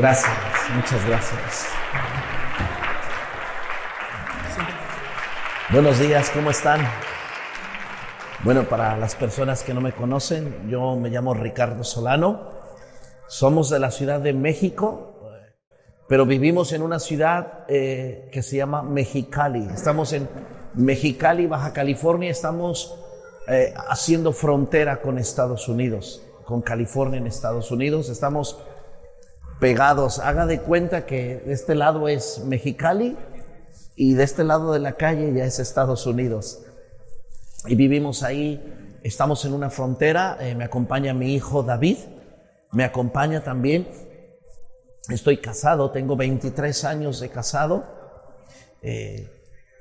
Gracias, muchas gracias. Buenos días, ¿cómo están? Bueno, para las personas que no me conocen, yo me llamo Ricardo Solano. Somos de la Ciudad de México, pero vivimos en una ciudad que se llama Mexicali. Estamos en Mexicali, Baja California. Estamos haciendo frontera con Estados Unidos, con California en Estados Unidos. Estamos pegados. Haga de cuenta que de este lado es Mexicali y de este lado de la calle ya es Estados Unidos. Y vivimos ahí, estamos en una frontera. Me acompaña mi hijo David, me acompaña también. Estoy casado, tengo 23 años de casado.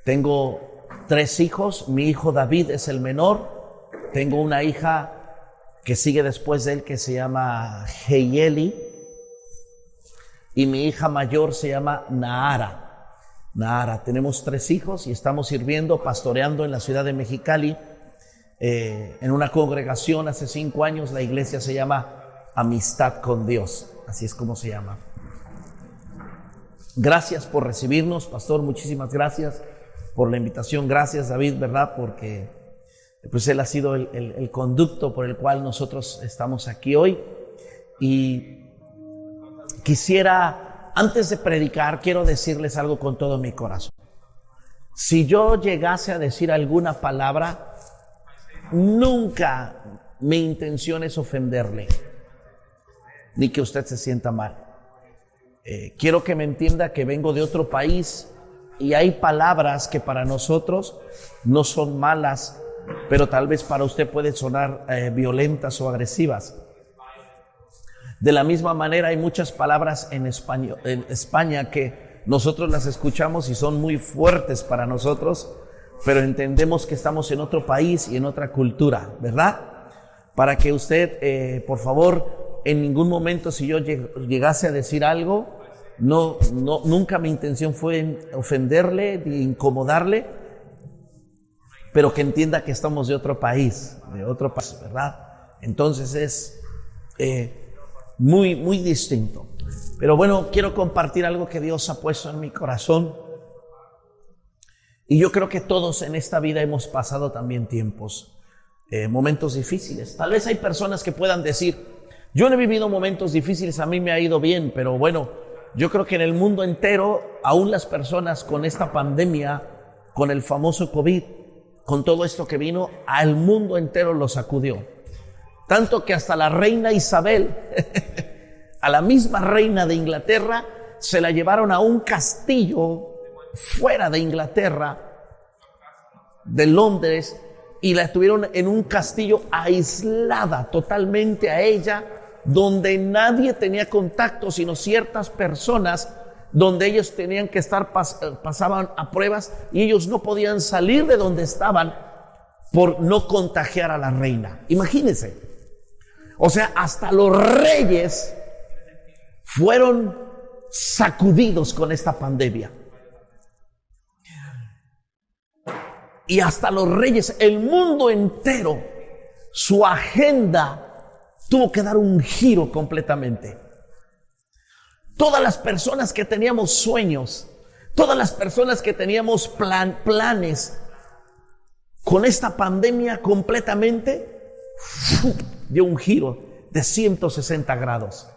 Tengo 3 hijos, mi hijo David es el menor. Tengo una hija que sigue después de él que se llama Heyeli. Y mi hija mayor se llama Nahara. Tenemos 3 hijos y estamos sirviendo, pastoreando en la ciudad de Mexicali, en una congregación. Hace 5 años la iglesia se llama Amistad con Dios, así es como se llama. Gracias por recibirnos, pastor, muchísimas gracias por la invitación. Gracias, David, ¿verdad? Porque pues él ha sido el conducto por el cual nosotros estamos aquí hoy. Y quisiera, antes de predicar, quiero decirles algo con todo mi corazón. Si yo llegase a decir alguna palabra, nunca mi intención es ofenderle, ni que usted se sienta mal. Quiero que me entienda que vengo de otro país y hay palabras que para nosotros no son malas, pero tal vez para usted pueden sonar violentas o agresivas. De la misma manera hay muchas palabras en España que nosotros las escuchamos y son muy fuertes para nosotros, pero entendemos que estamos en otro país y en otra cultura, ¿verdad? Para que usted, por favor, en ningún momento, si yo llegase a decir algo, nunca mi intención fue ofenderle ni incomodarle, pero que entienda que estamos de otro país, ¿verdad? Entonces es muy, muy distinto. Pero bueno, quiero compartir algo que Dios ha puesto en mi corazón. Y yo creo que todos en esta vida hemos pasado también tiempos, momentos difíciles. Tal vez hay personas que puedan decir, yo no he vivido momentos difíciles, a mí me ha ido bien, pero bueno, yo creo que en el mundo entero, aún las personas con esta pandemia, con el famoso COVID, con todo esto que vino, al mundo entero lo sacudió. Tanto que hasta la reina Isabel, a la misma reina de Inglaterra, se la llevaron a un castillo fuera de Inglaterra, de Londres, y la tuvieron en un castillo aislada totalmente a ella, donde nadie tenía contacto sino ciertas personas, donde ellos tenían que estar, pasaban a pruebas y ellos no podían salir de donde estaban por no contagiar a la reina. Imagínense, o sea, hasta los reyes fueron sacudidos con esta pandemia. Y hasta los reyes, el mundo entero, su agenda tuvo que dar un giro completamente. Todas las personas que teníamos sueños, todas las personas que teníamos planes, con esta pandemia completamente dio un giro de 160 grados.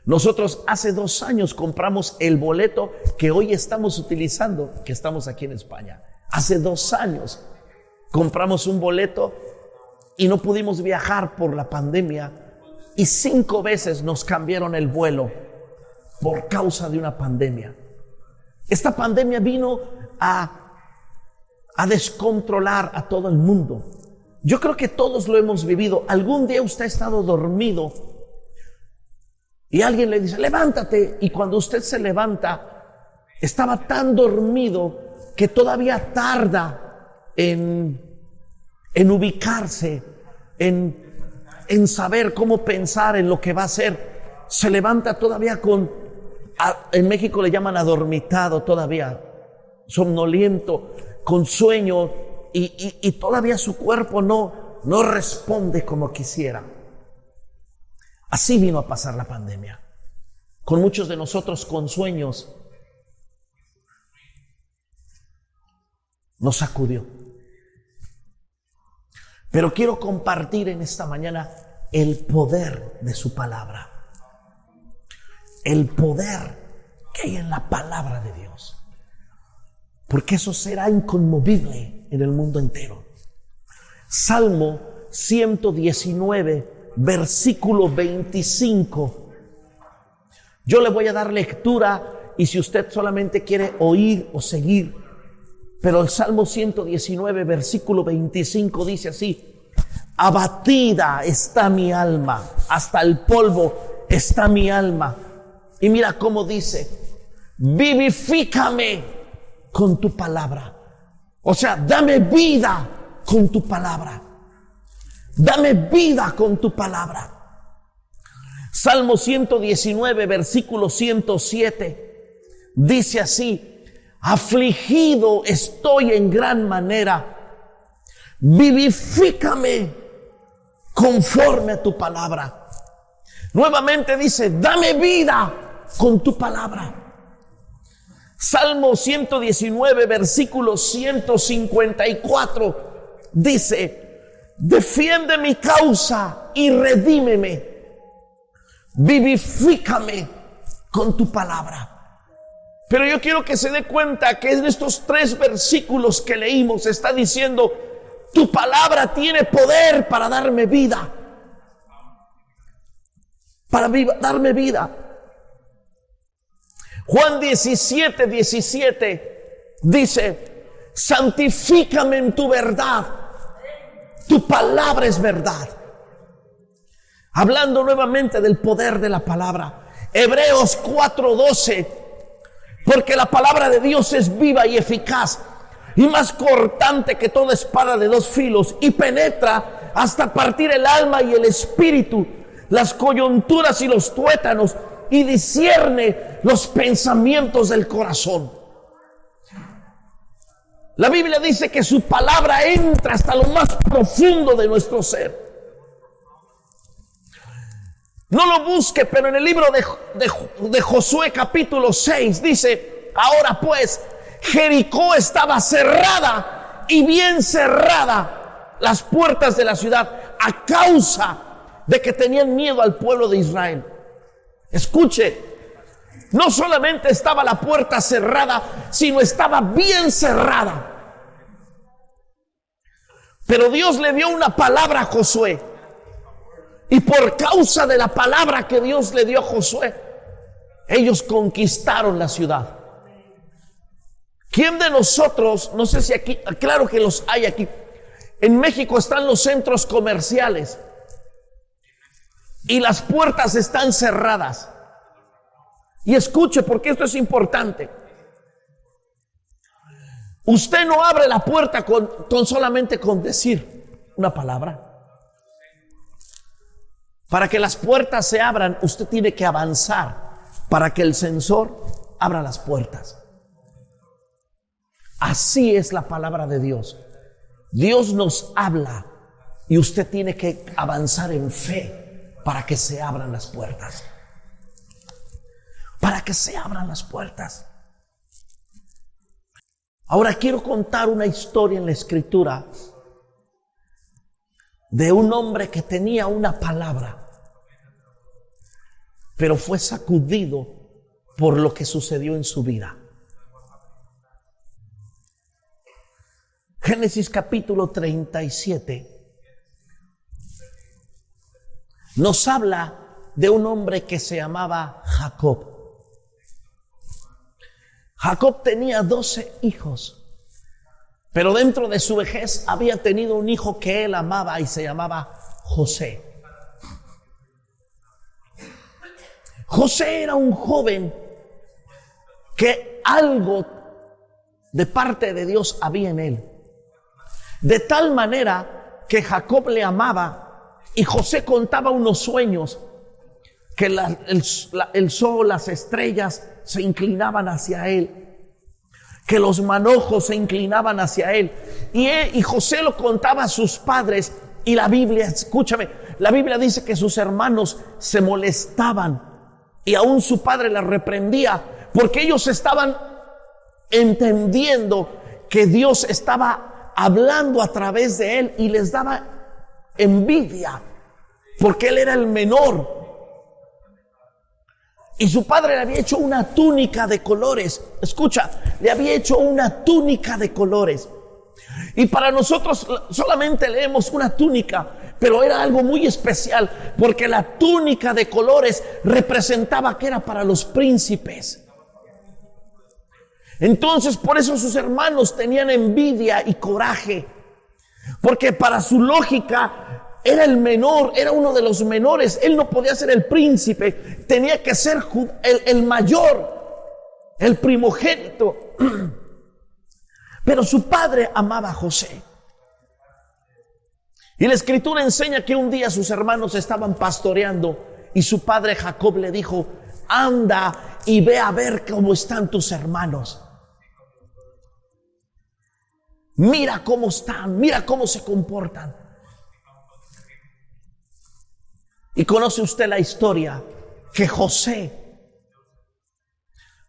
Nosotros hace 2 años compramos el boleto que hoy estamos utilizando, que estamos aquí en España. Hace 2 años compramos un boleto y no pudimos viajar por la pandemia y 5 veces nos cambiaron el vuelo por causa de una pandemia. Esta pandemia vino a descontrolar a todo el mundo. Yo creo que todos lo hemos vivido. Algún día usted ha estado dormido y alguien le dice, levántate. Y cuando usted se levanta, estaba tan dormido que todavía tarda en ubicarse, en saber cómo pensar en lo que va a hacer. Se levanta todavía en México le llaman adormitado todavía, somnoliento, con sueño, y todavía su cuerpo no responde como quisiera. Así vino a pasar la pandemia, con muchos de nosotros con sueños. Nos sacudió. Pero quiero compartir en esta mañana el poder de su palabra. El poder que hay en la palabra de Dios. Porque eso será inconmovible en el mundo entero. Salmo 119, versículo 25. Yo le voy a dar lectura y si usted solamente quiere oír o seguir. Pero el Salmo 119, versículo 25 dice así: abatida está mi alma, hasta el polvo está mi alma. Y mira cómo dice: vivifícame con tu palabra. O sea, dame vida con tu palabra. Dame vida con tu palabra. Salmo 119, versículo 107 dice así: afligido estoy en gran manera, vivifícame conforme a tu palabra. Nuevamente dice: dame vida con tu palabra. Salmo 119, versículo 154 dice: defiende mi causa y redímeme, vivifícame con tu palabra. Pero yo quiero que se dé cuenta que en estos 3 versículos que leímos está diciendo: tu palabra tiene poder para darme vida. Darme vida. Juan 17, 17 dice: santifícame en tu verdad. Tu palabra es verdad. Hablando nuevamente del poder de la palabra. Hebreos 4:12: porque la palabra de Dios es viva y eficaz y más cortante que toda espada de 2 filos y penetra hasta partir el alma y el espíritu, las coyunturas y los tuétanos, y discierne los pensamientos del corazón. La Biblia dice que su palabra entra hasta lo más profundo de nuestro ser. No lo busque, pero en el libro de Josué capítulo 6 dice: ahora pues, Jericó estaba cerrada y bien cerrada las puertas de la ciudad a causa de que tenían miedo al pueblo de Israel. Escuche, no solamente estaba la puerta cerrada, sino estaba bien cerrada. Pero Dios le dio una palabra a Josué. Y por causa de la palabra que Dios le dio a Josué, ellos conquistaron la ciudad. ¿Quién de nosotros, no sé si aquí, claro que los hay aquí, en México están los centros comerciales y las puertas están cerradas? Y escuche, porque esto es importante. Usted no abre la puerta solamente con decir una palabra. Para que las puertas se abran, usted tiene que avanzar para que el sensor abra las puertas. Así es la palabra de Dios. Dios nos habla y usted tiene que avanzar en fe para que se abran las puertas. Para que se abran las puertas. Ahora quiero contar una historia en la Escritura de un hombre que tenía una palabra, pero fue sacudido por lo que sucedió en su vida. Génesis capítulo 37 nos habla de un hombre que se llamaba Jacob. Jacob tenía 12 hijos, pero dentro de su vejez había tenido un hijo que él amaba y se llamaba José. José era un joven que algo de parte de Dios había en él. De tal manera que Jacob le amaba y José contaba unos sueños que el sol, las estrellas se inclinaban hacia él, que los manojos se inclinaban hacia él. Y José lo contaba a sus padres. Y la Biblia, escúchame, La Biblia dice que sus hermanos se molestaban y aún su padre la reprendía porque ellos estaban entendiendo que Dios estaba hablando a través de él y les daba envidia porque él era el menor. Y su padre le había hecho una túnica de colores. Escucha, le había hecho una túnica de colores. Y para nosotros solamente leemos una túnica, pero era algo muy especial, porque la túnica de colores representaba que era para los príncipes. Entonces, por eso sus hermanos tenían envidia y coraje, porque para su lógica era el menor, era uno de los menores. Él no podía ser el príncipe, tenía que ser el mayor, el primogénito. Pero su padre amaba a José. Y la escritura enseña que un día sus hermanos estaban pastoreando y su padre Jacob le dijo: anda y ve a ver cómo están tus hermanos. Mira cómo están, mira cómo se comportan. Y conoce usted la historia que José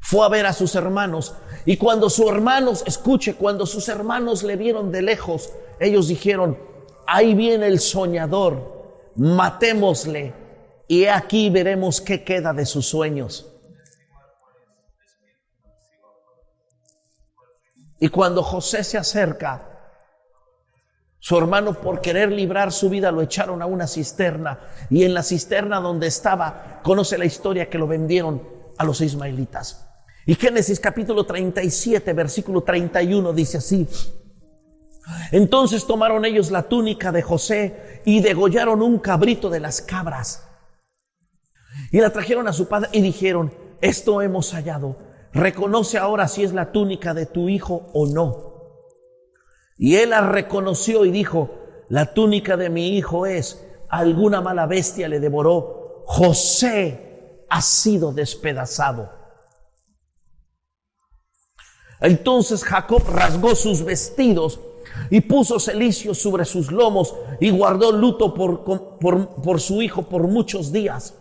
fue a ver a sus hermanos, y cuando sus hermanos, escuche, cuando sus hermanos le vieron de lejos, ellos dijeron: ahí viene el soñador, matémosle y aquí veremos qué queda de sus sueños. Y cuando José se acerca, su hermano, por querer librar su vida, lo echaron a una cisterna, y en la cisterna donde estaba, conoce la historia, que lo vendieron a los ismaelitas. Y Génesis capítulo 37, versículo 31 dice así: entonces tomaron ellos la túnica de José y degollaron un cabrito de las cabras y la trajeron a su padre y dijeron: esto hemos hallado, reconoce ahora si es la túnica de tu hijo o no. Y él la reconoció y dijo: la túnica de mi hijo es, alguna mala bestia le devoró, José ha sido despedazado. Entonces Jacob rasgó sus vestidos y puso cilicio sobre sus lomos y guardó luto por su hijo por muchos días.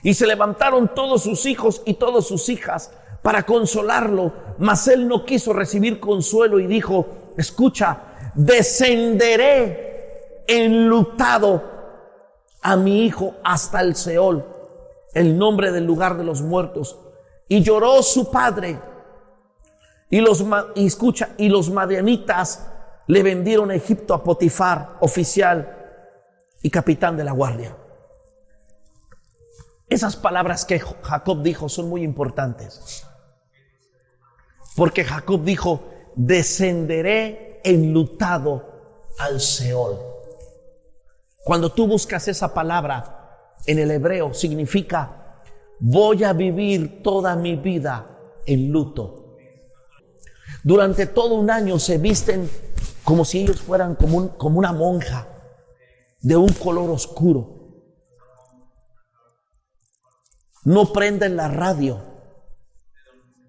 Y se levantaron todos sus hijos y todas sus hijas para consolarlo, mas él no quiso recibir consuelo y dijo: escucha, descenderé enlutado a mi hijo hasta el Seol, el nombre del lugar de los muertos. Y lloró su padre. Y los madianitas le vendieron a Egipto a Potifar, oficial y capitán de la guardia. Esas palabras que Jacob dijo son muy importantes, porque Jacob dijo: descenderé enlutado al Seol. Cuando tú buscas esa palabra en el hebreo, significa: voy a vivir toda mi vida en luto. Durante todo un año se visten como si ellos fueran como una monja de un color oscuro. No prenden la radio,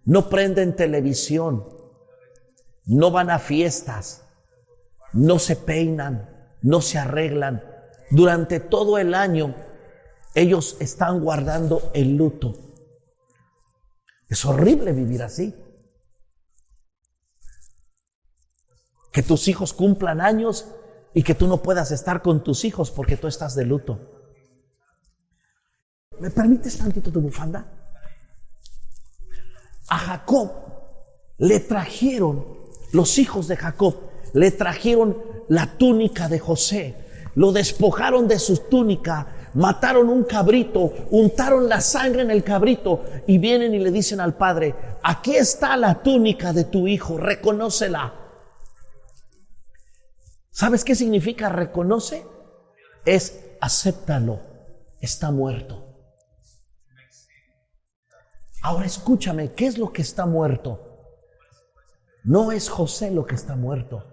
no prenden televisión, no van a fiestas, no se peinan, no se arreglan. Durante todo el año ellos están guardando el luto. Es horrible vivir así. Que tus hijos cumplan años y que tú no puedas estar con tus hijos porque tú estás de luto. ¿Me permites tantito tu bufanda? A Jacob le trajeron, los hijos de Jacob le trajeron la túnica de José, lo despojaron de su túnica, mataron un cabrito, untaron la sangre en el cabrito y vienen y le dicen al padre: aquí está la túnica de tu hijo, reconócela. ¿Sabes qué significa reconoce? Es acéptalo, está muerto. Ahora escúchame, ¿qué es lo que está muerto? No es José lo que está muerto.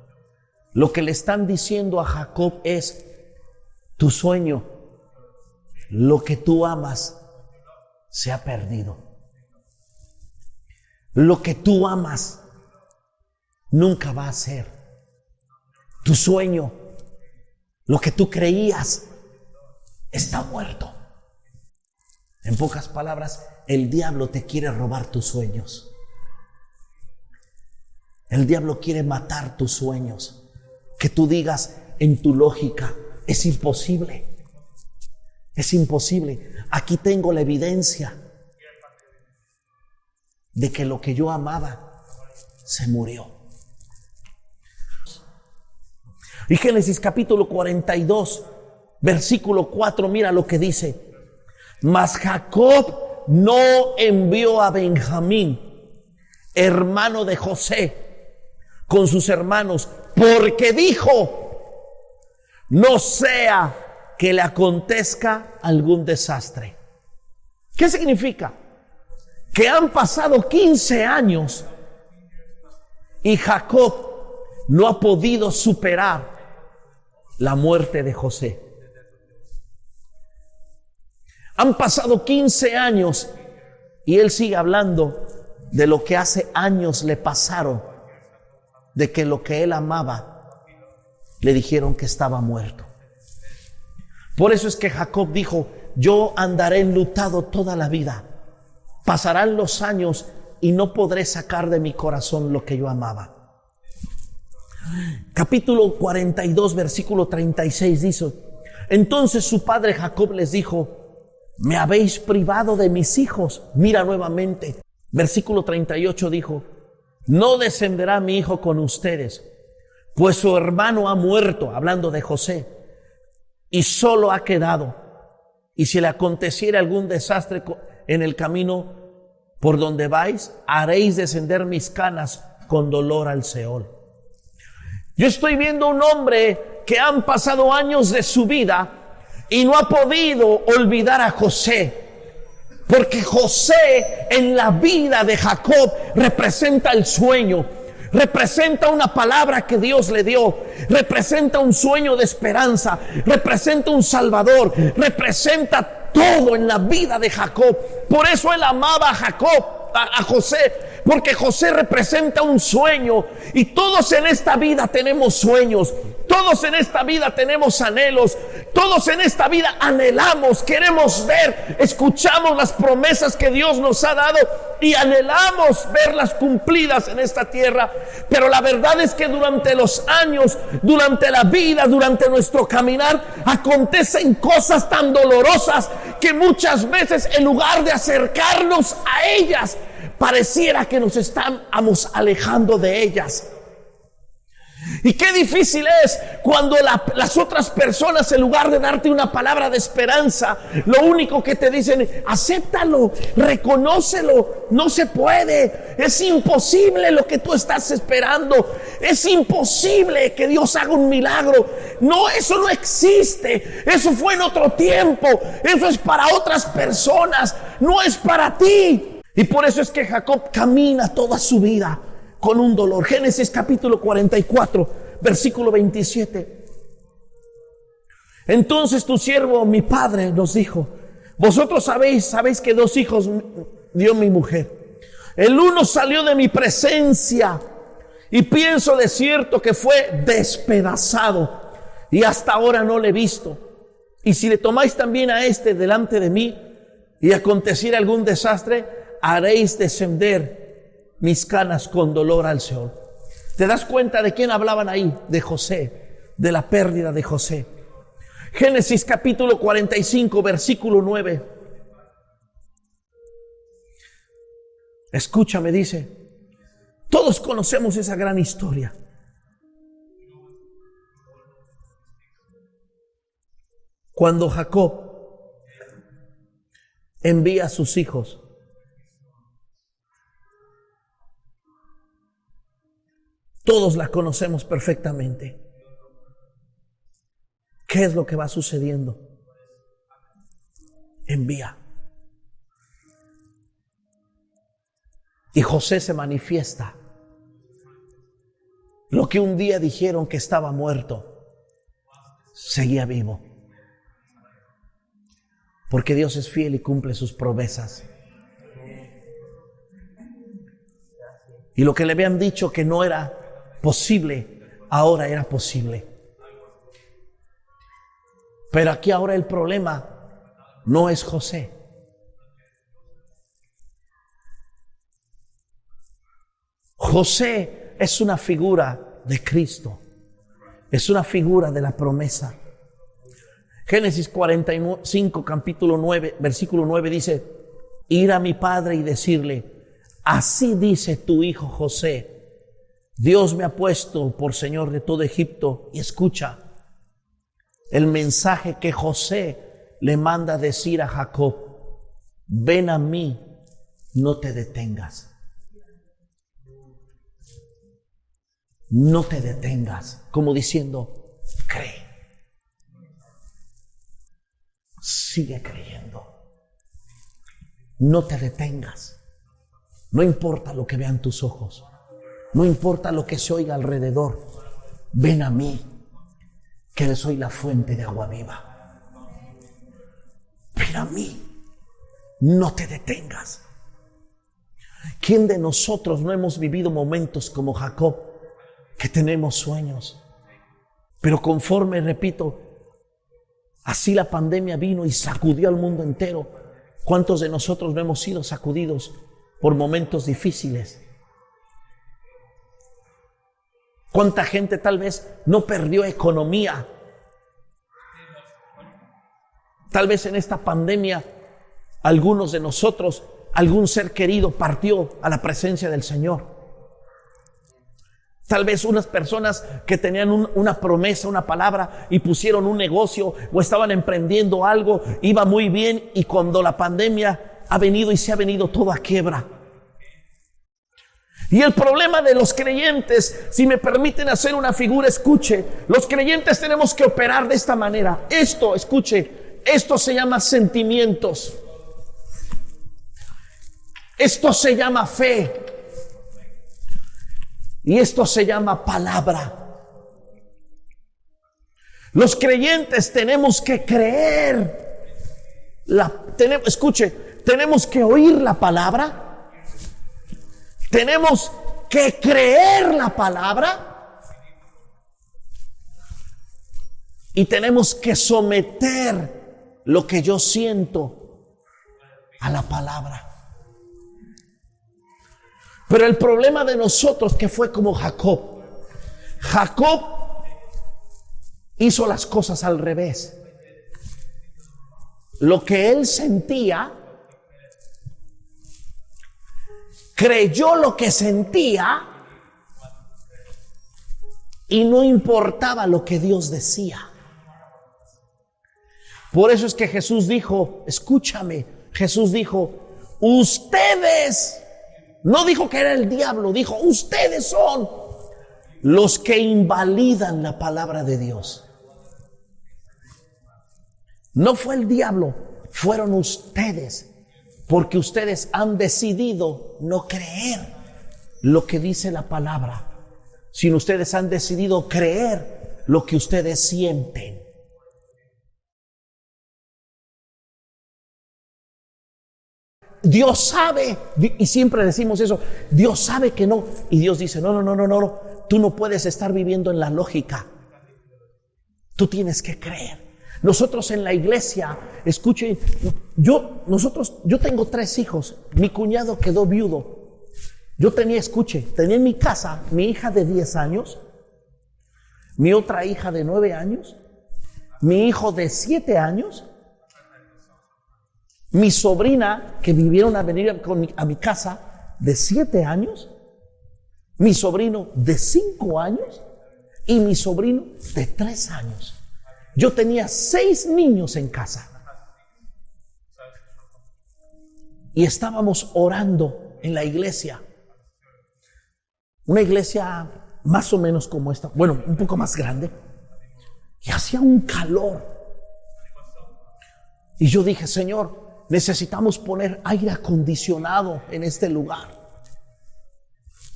Lo que le están diciendo a Jacob es: tu sueño, lo que tú amas, se ha perdido. Lo que tú amas nunca va a ser. Tu sueño, lo que tú creías está muerto. En pocas palabras, el diablo te quiere robar tus sueños. El diablo quiere matar tus sueños. Que tú digas en tu lógica, es imposible. Es imposible. Aquí tengo la evidencia de que lo que yo amaba se murió. Y Génesis capítulo 42, versículo 4, mira lo que dice. Mas Jacob no envió a Benjamín, hermano de José, con sus hermanos, porque dijo, no sea que le acontezca algún desastre. ¿Qué significa? Que han pasado 15 años y Jacob no ha podido superar la muerte de José. Han pasado 15 años y él sigue hablando de lo que hace años le pasaron, de que lo que él amaba le dijeron que estaba muerto. Por eso es que Jacob dijo, yo andaré enlutado toda la vida. Pasarán los años y no podré sacar de mi corazón lo que yo amaba. Capítulo 42, versículo 36 dice, entonces su padre Jacob les dijo, me habéis privado de mis hijos. Mira nuevamente, versículo 38 dijo, no descenderá mi hijo con ustedes, pues su hermano ha muerto, hablando de José, y solo ha quedado. Y si le aconteciera algún desastre en el camino por donde vais, haréis descender mis canas con dolor al Seol. Yo estoy viendo un hombre que han pasado años de su vida y no ha podido olvidar a José. Porque José en la vida de Jacob representa el sueño, representa una palabra que Dios le dio, representa un sueño de esperanza, representa un salvador, representa todo en la vida de Jacob. Por eso él amaba a Jacob, a José, porque José representa un sueño. Y todos en esta vida tenemos sueños, todos en esta vida tenemos anhelos, todos en esta vida anhelamos, queremos ver, escuchamos las promesas que Dios nos ha dado y anhelamos verlas cumplidas en esta tierra. Pero la verdad es que durante los años, durante la vida, durante nuestro caminar, acontecen cosas tan dolorosas que muchas veces en lugar de acercarnos a ellas, pareciera que nos estamos alejando de ellas. Y qué difícil es cuando las otras personas, en lugar de darte una palabra de esperanza, lo único que te dicen, acéptalo, reconócelo, no se puede, es imposible lo que tú estás esperando, es imposible que Dios haga un milagro, no, eso no existe, eso fue en otro tiempo, eso es para otras personas, no es para ti. Y por eso es que Jacob camina toda su vida con un dolor. Génesis capítulo 44, versículo 27. Entonces tu siervo, mi padre, nos dijo, vosotros sabéis que 2 hijos dio mi mujer. El uno salió de mi presencia y pienso de cierto que fue despedazado y hasta ahora no le he visto. Y si le tomáis también a este delante de mí y aconteciera algún desastre, haréis descender mis canas con dolor al Seol. ¿Te das cuenta de quién hablaban ahí? De José, de la pérdida de José. Génesis capítulo 45, versículo 9. Escúchame, dice, todos conocemos esa gran historia. Cuando Jacob envía a sus hijos, todos la conocemos perfectamente. ¿Qué es lo que va sucediendo? Envía. Y José se manifiesta. Lo que un día dijeron que estaba muerto, seguía vivo. Porque Dios es fiel y cumple sus promesas. Y lo que le habían dicho que no era posible, ahora era posible. Pero aquí ahora el problema no es José. José es una figura de Cristo. Es una figura de la promesa. Génesis 45, capítulo 9, versículo 9 dice: ir a mi padre y decirle, así dice tu hijo José, Dios me ha puesto por señor de todo Egipto. Y escucha el mensaje que José le manda decir a Jacob: ven a mí, no te detengas. No te detengas, como diciendo, cree. Sigue creyendo. No te detengas. No importa lo que vean tus ojos. No importa lo que se oiga alrededor. Ven a mí, que soy la fuente de agua viva. Ven a mí. No te detengas. ¿Quién de nosotros no hemos vivido momentos como Jacob? Que tenemos sueños, pero conforme, repito, así la pandemia vino y sacudió al mundo entero. ¿Cuántos de nosotros no hemos sido sacudidos por momentos difíciles? ¿Cuánta gente tal vez no perdió economía? Tal vez en esta pandemia algunos de nosotros, algún ser querido partió a la presencia del Señor. Tal vez unas personas que tenían una promesa, una palabra, y pusieron un negocio o estaban emprendiendo algo, iba muy bien, y cuando la pandemia ha venido y se ha venido todo a quiebra. Y el problema de los creyentes, si me permiten hacer una figura, escuche, los creyentes tenemos que operar de esta manera. Esto, escuche, esto se llama sentimientos. Esto se llama fe. Y esto se llama palabra. Los creyentes tenemos que creer. Escuche, tenemos que oír la palabra. Tenemos que creer la palabra. Y tenemos que someter lo que yo siento a la palabra. Pero el problema de nosotros que fue como Jacob. Jacob hizo las cosas al revés. Lo que él sentía, creyó lo que sentía y no importaba lo que Dios decía. Por eso es que Jesús dijo, escúchame, Jesús dijo, ustedes... No dijo que era el diablo, dijo, ustedes son los que invalidan la palabra de Dios. No fue el diablo, fueron ustedes, porque ustedes han decidido no creer lo que dice la palabra, sino ustedes han decidido creer lo que ustedes sienten. Dios sabe, y siempre decimos eso, Dios sabe que no, y Dios dice, no, tú no puedes estar viviendo en la lógica, tú tienes que creer. Nosotros en la iglesia, escuchen, yo tengo 3 hijos, mi cuñado quedó viudo, yo tenía en mi casa mi hija de 10 años, mi otra hija de 9 años, mi hijo de 7 años, mi sobrina que vinieron a venir a mi casa de 7 años, mi sobrino de 5 años y mi sobrino de 3 años. Yo tenía 6 niños en casa y estábamos orando en la iglesia, una iglesia más o menos como esta, bueno, un poco más grande, y hacía un calor. Y yo dije, Señor, necesitamos poner aire acondicionado en este lugar.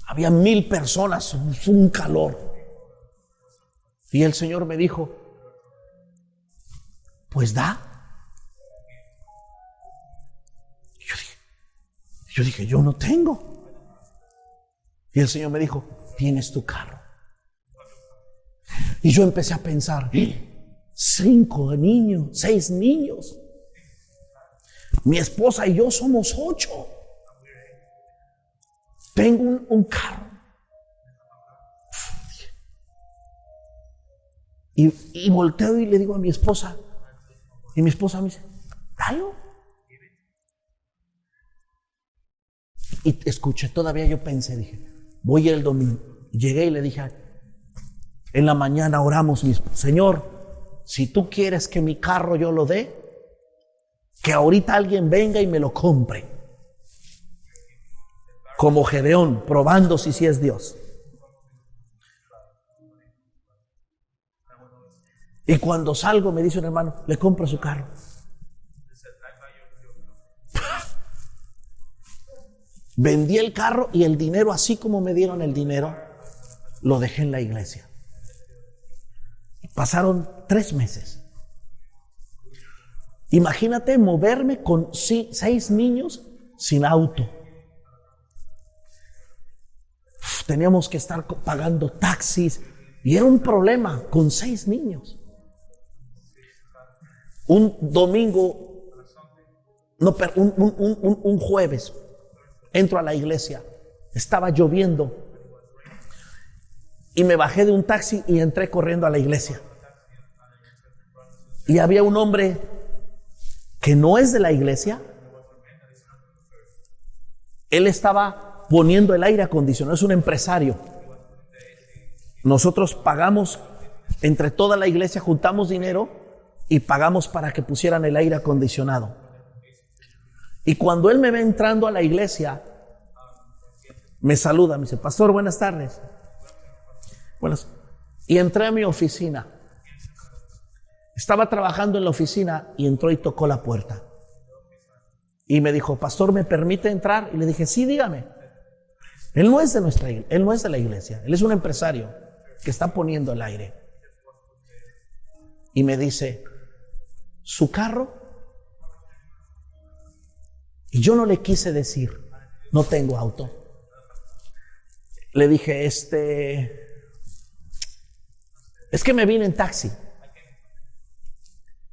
Había 1000 personas, un calor. Y el Señor me dijo, pues da. Yo dije, yo no tengo. Y el Señor me dijo, tienes tu carro. Y yo empecé a pensar, 5 niños, 6 niños. Mi esposa y yo somos 8. Tengo un carro. Y volteo y le digo a mi esposa, y mi esposa me dice, dalo. Y escuché, todavía yo pensé, dije, voy el domingo. Llegué y le dije, en la mañana oramos, Señor, si tú quieres que mi carro yo lo dé, que ahorita alguien venga y me lo compre. Como Gedeón, probando si es Dios. Y cuando salgo me dice un hermano, le compro su carro. Vendí el carro y el dinero, así como me dieron el dinero, lo dejé en la iglesia. Pasaron 3 meses. Imagínate moverme con 6 niños sin auto. Teníamos que estar pagando taxis y era un problema con 6 niños. Un domingo, no, un jueves, entro a la iglesia. Estaba lloviendo y me bajé de un taxi y entré corriendo a la iglesia. Y había un hombre que no es de la iglesia. Él estaba poniendo el aire acondicionado, es un empresario. Nosotros pagamos, entre toda la iglesia juntamos dinero y pagamos para que pusieran el aire acondicionado. Y cuando él me ve entrando a la iglesia, me saluda, me dice, pastor, buenas tardes. Buenas. Y entré a mi oficina. Estaba trabajando en la oficina y entró y tocó la puerta. Y me dijo, pastor, ¿me permite entrar? Y le dije, sí, dígame. Él no es de nuestra iglesia, él no es de la iglesia, él es un empresario que está poniendo el aire. Y me dice, ¿su carro? Y yo no le quise decir, no tengo auto. Le dije, es que me vine en taxi.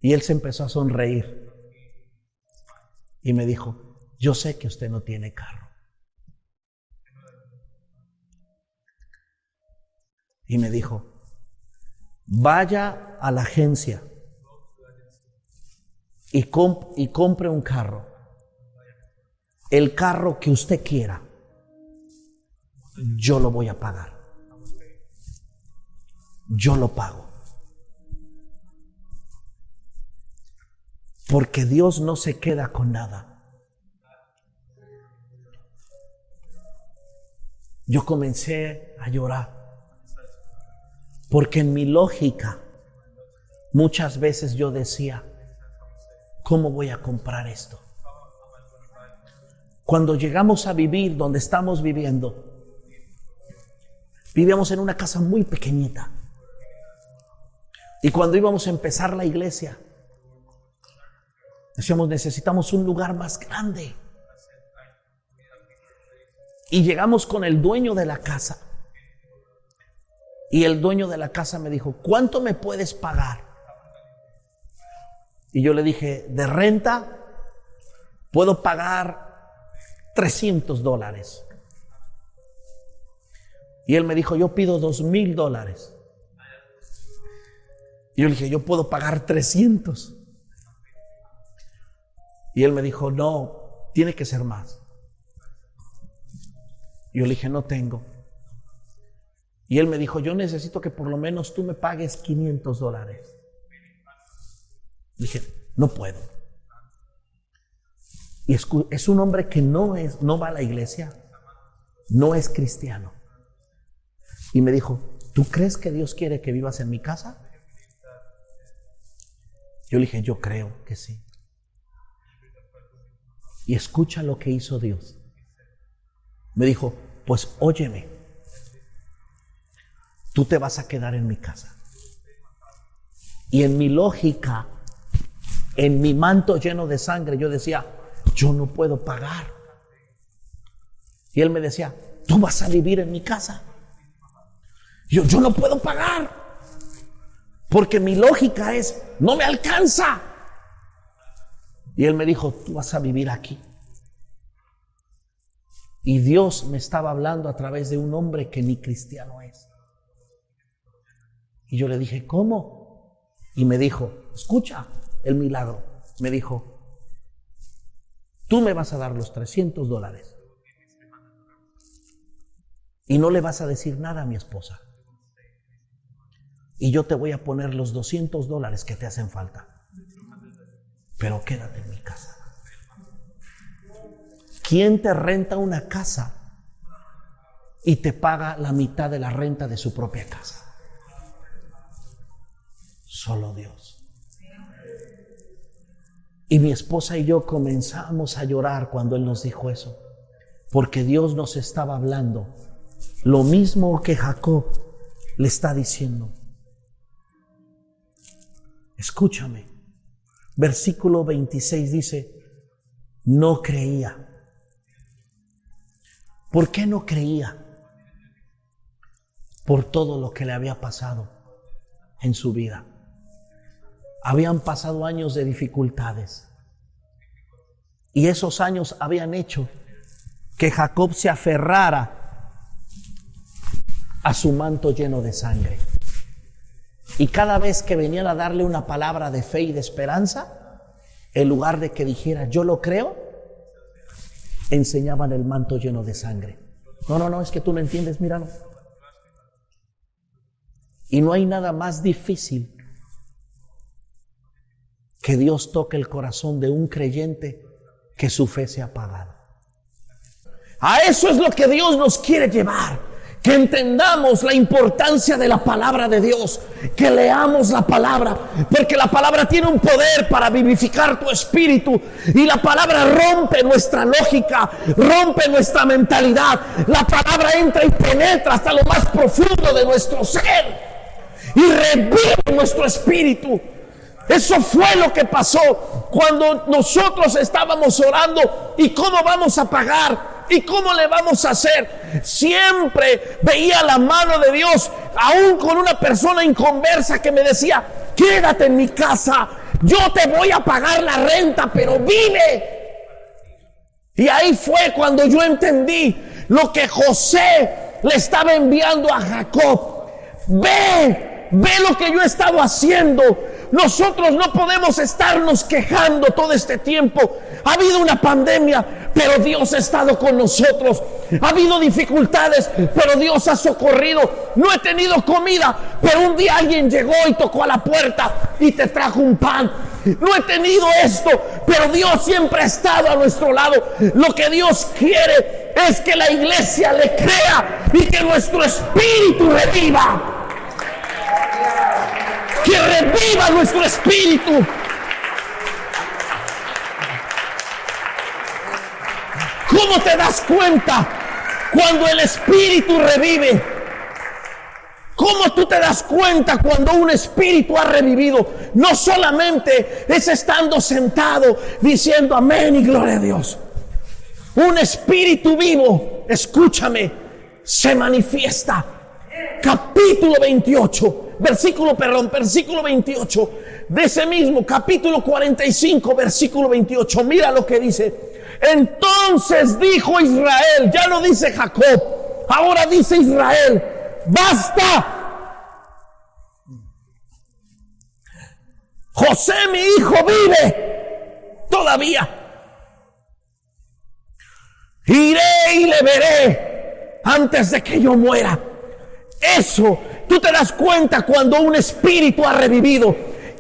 Y él se empezó a sonreír y me dijo, yo sé que usted no tiene carro. Y me dijo, vaya a la agencia y compre un carro. El carro que usted quiera, yo lo voy a pagar. Yo lo pago. Porque Dios no se queda con nada. Yo comencé a llorar. Porque en mi lógica, muchas veces yo decía, ¿cómo voy a comprar esto? Cuando llegamos a vivir donde estamos viviendo, vivíamos en una casa muy pequeñita. Y cuando íbamos a empezar la iglesia, decíamos, necesitamos un lugar más grande. Y llegamos con el dueño de la casa. Y el dueño de la casa me dijo, ¿cuánto me puedes pagar? Y yo le dije, de renta puedo pagar $300. Y él me dijo, yo pido $2,000. Y yo le dije, yo puedo pagar 300. Y él me dijo, no, tiene que ser más. Y yo le dije, no tengo. Y él me dijo, yo necesito que por lo menos tú me pagues $500. Dije, no puedo. Y es un hombre que no va a la iglesia, no es cristiano. Y me dijo, ¿tú crees que Dios quiere que vivas en mi casa? Yo le dije, yo creo que sí. Y escucha lo que hizo Dios. Me dijo, pues óyeme, tú te vas a quedar en mi casa. Y en mi lógica, en mi manto lleno de sangre, yo decía, yo no puedo pagar. Y él me decía, tú vas a vivir en mi casa. Yo no puedo pagar. porque mi lógica es, no me alcanza. Y él me dijo, tú vas a vivir aquí. Y Dios me estaba hablando a través de un hombre que ni cristiano es. Y yo le dije, ¿cómo? Y me dijo, escucha el milagro. Me dijo, tú me vas a dar los $300 y no le vas a decir nada a mi esposa. Y yo te voy a poner los $200 que te hacen falta. Pero quédate en mi casa. ¿Quién te renta una casa y te paga la mitad de la renta de su propia casa? Solo Dios. Y mi esposa y yo comenzamos a llorar cuando Él nos dijo eso, porque Dios nos estaba hablando lo mismo que Jacob le está diciendo. Escúchame, versículo 26 dice, no creía. ¿Por qué no creía? Por todo lo que le había pasado en su vida. Habían pasado años de dificultades y esos años habían hecho que Jacob se aferrara a su manto lleno de sangre. Y cada vez que venían a darle una palabra de fe y de esperanza, en lugar de que dijera yo lo creo, enseñaban el manto lleno de sangre. No, es que tú no entiendes, míralo. Y no hay nada más difícil que Dios toque el corazón de un creyente que su fe se ha apagado. A eso es lo que Dios nos quiere llevar. Que entendamos la importancia de la palabra de Dios, que leamos la palabra, porque la palabra tiene un poder para vivificar tu espíritu, y la palabra rompe nuestra lógica, rompe nuestra mentalidad. La palabra entra y penetra hasta lo más profundo de nuestro ser y revive nuestro espíritu. Eso fue lo que pasó cuando nosotros estábamos orando. ¿Y cómo vamos a pagar? ¿Y cómo le vamos a hacer? Siempre veía la mano de Dios, aún con una persona inconversa que me decía, quédate en mi casa, yo te voy a pagar la renta, pero vive. Y ahí fue cuando yo entendí lo que José le estaba enviando a Jacob. Ve lo que yo he estado haciendo. Nosotros no podemos estarnos quejando todo este tiempo. Ha habido una pandemia, pero Dios ha estado con nosotros. Ha habido dificultades, pero Dios ha socorrido. No he tenido comida, pero un día alguien llegó y tocó a la puerta y te trajo un pan. No he tenido esto, pero Dios siempre ha estado a nuestro lado. Lo que Dios quiere es que la iglesia le crea y que nuestro espíritu reviva. Que reviva nuestro espíritu. ¿Cómo te das cuenta cuando el espíritu revive? ¿Cómo tú te das cuenta cuando un espíritu ha revivido? No solamente es estando sentado diciendo amén y gloria a Dios. Un espíritu vivo, escúchame, se manifiesta. Capítulo 28, versículo 28 de ese mismo capítulo 45, versículo 28. Mira lo que dice. Entonces dijo Israel, ya no dice Jacob, ahora dice Israel, basta. José mi hijo vive todavía. Iré y le veré antes de que yo muera. Eso, tú te das cuenta cuando un espíritu ha revivido.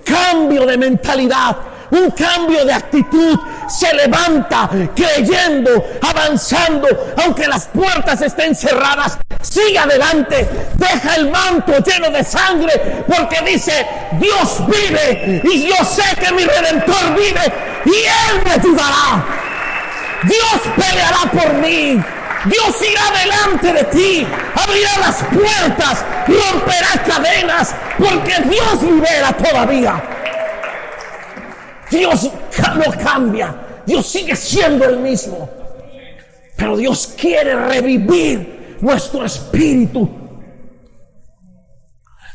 Cambio de mentalidad, un cambio de actitud. Se levanta creyendo, avanzando, aunque las puertas estén cerradas. Sigue adelante, deja el manto lleno de sangre, porque dice, Dios vive y yo sé que mi Redentor vive y Él me ayudará. Dios peleará por mí. Dios irá delante de ti, abrirá las puertas, romperá cadenas, porque Dios libera todavía. Dios no cambia, Dios sigue siendo el mismo, pero Dios quiere revivir nuestro espíritu.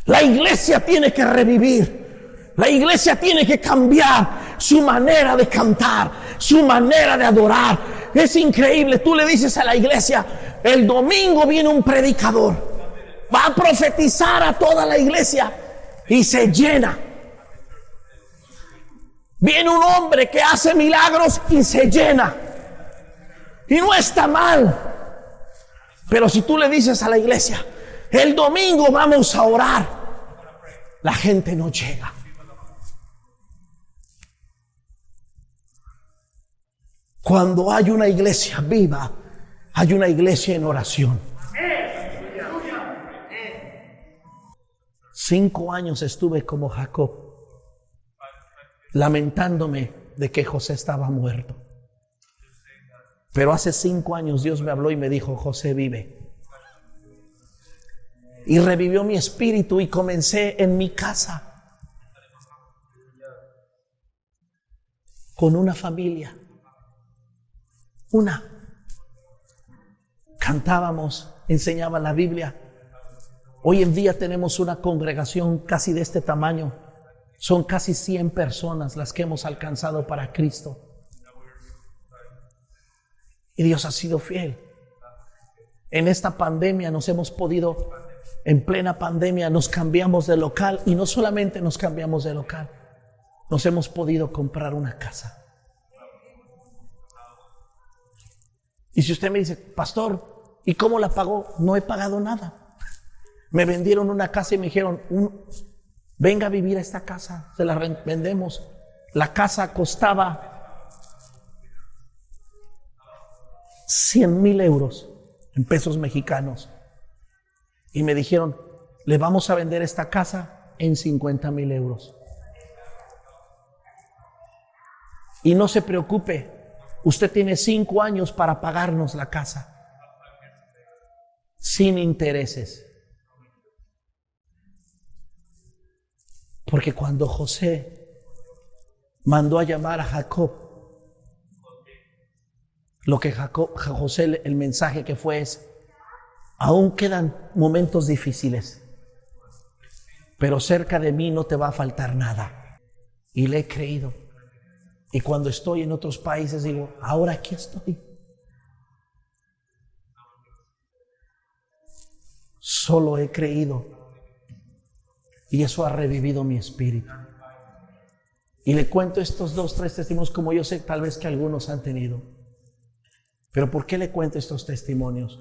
La iglesia tiene que revivir. La iglesia tiene que cambiar su manera de cantar, su manera de adorar. Es increíble. Tú le dices a la iglesia, el domingo viene un predicador, va a profetizar a toda la iglesia y se llena. Viene un hombre que hace milagros y se llena. Y no está mal. Pero si tú le dices a la iglesia, el domingo vamos a orar, la gente no llega. Cuando hay una iglesia viva, hay una iglesia en oración. 5 años estuve como Jacob, lamentándome de que José estaba muerto. Pero hace 5 años Dios me habló y me dijo, José vive. Y revivió mi espíritu y comencé en mi casa con una familia. Cantábamos, enseñaba la Biblia. Hoy en día tenemos una congregación casi de este tamaño. Son casi 100 personas las que hemos alcanzado para Cristo. Y Dios ha sido fiel. En esta pandemia en plena pandemia nos cambiamos de local. Y no solamente nos cambiamos de local, nos hemos podido comprar una casa. Y si usted me dice, pastor, ¿y cómo la pagó? No he pagado nada. Me vendieron una casa y me dijeron, venga a vivir a esta casa, se la vendemos. La casa costaba 100,000 euros en pesos mexicanos. Y me dijeron, le vamos a vender esta casa en 50,000 euros. Y no se preocupe, usted tiene 5 años para pagarnos la casa, sin intereses. Porque cuando José mandó a llamar a Jacob, lo que José, el mensaje que fue es, aún quedan momentos difíciles, pero cerca de mí no te va a faltar nada. Y le he creído. Y cuando estoy en otros países digo, ahora aquí estoy. Solo he creído. Y eso ha revivido mi espíritu. Y le cuento estos 2, 3 testimonios, como yo sé tal vez que algunos han tenido. Pero ¿por qué le cuento estos testimonios?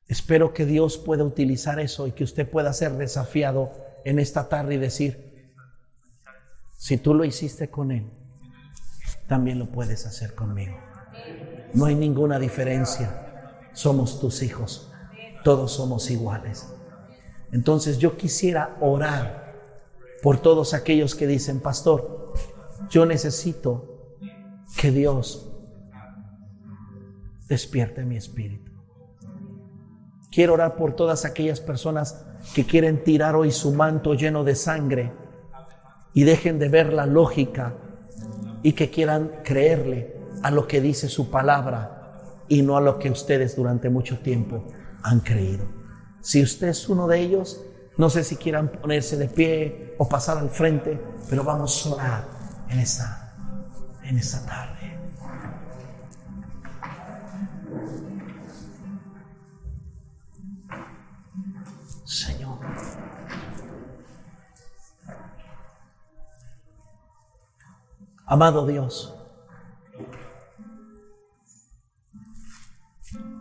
Espero que Dios pueda utilizar eso y que usted pueda ser desafiado en esta tarde y decir, si tú lo hiciste con Él, también lo puedes hacer conmigo. No hay ninguna diferencia. Somos tus hijos. Todos somos iguales. Entonces yo quisiera orar por todos aquellos que dicen, pastor, yo necesito que Dios despierte mi espíritu. Quiero orar por todas aquellas personas que quieren tirar hoy su manto lleno de sangre y dejen de ver la lógica y que quieran creerle a lo que dice su palabra y no a lo que ustedes durante mucho tiempo han creído. Si usted es uno de ellos, no sé si quieran ponerse de pie o pasar al frente, pero vamos a orar en esta tarde. Señor, amado Dios,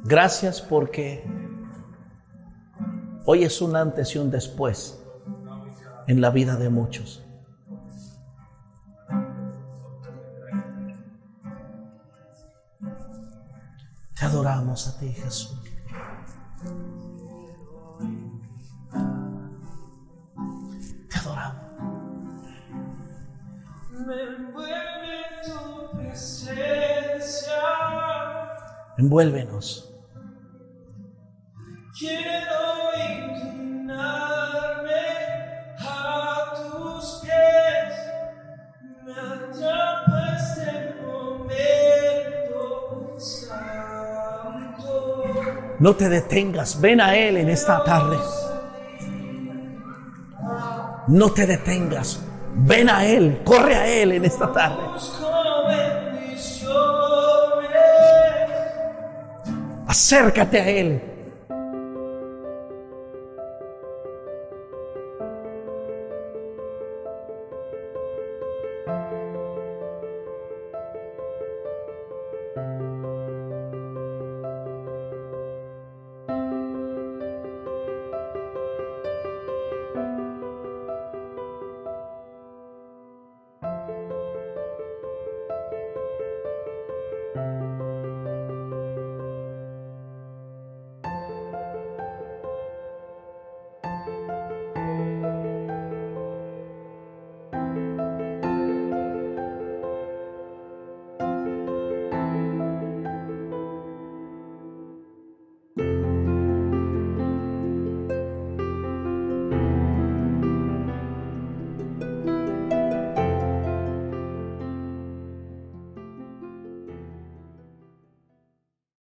gracias porque hoy es un antes y un después en la vida de muchos. Te adoramos a ti, Jesús. Te adoramos. Me envuelve tu presencia. Envuélvenos. Quiero inclinarme a tus pies. Me atrapa este momento santo. No te detengas, ven a Él en esta tarde. No te detengas, ven a Él, corre a Él en esta tarde. Acércate a Él.